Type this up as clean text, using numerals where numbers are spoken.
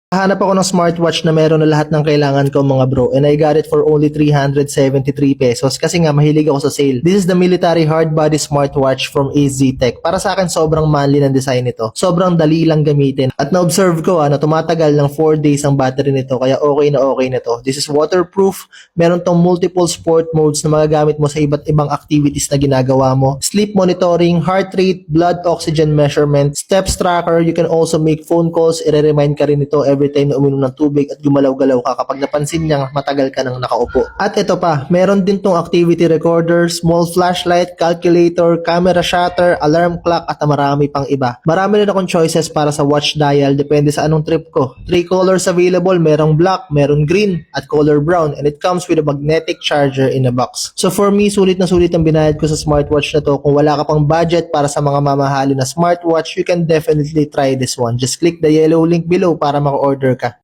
Hanap ako ng smartwatch na meron na lahat ng kailangan ko mga bro, and I got it for only 373 pesos kasi nga mahilig ako sa sale. This is the military hard body smartwatch from AZTech. Para sa akin sobrang manly ng design nito. Sobrang dali lang gamitin. At na-observe ko na tumatagal ng 4 days ang battery nito kaya okay na to. This is waterproof. Meron tong multiple sport modes na magagamit mo sa iba't ibang activities na ginagawa mo. Sleep monitoring, heart rate, blood oxygen measurement, steps tracker. You can also make phone calls. I-remind ka rin ito every time na uminom ng tubig at gumalaw-galaw ka kapag napansin niya matagal ka nang nakaupo. At ito pa, meron din tong activity recorder, small flashlight, calculator, camera shutter, alarm clock at marami pang iba. Marami rin akong choices para sa watch dial depende sa anong trip ko. 3 colors available, merong black, meron green at color brown, and it comes with a magnetic charger in a box. So for me, sulit na sulit ang binayad ko sa smartwatch na to. Kung wala ka pang budget para sa mga mamahali na smartwatch, you can definitely try this one. Just click the yellow link below para maka-order ka.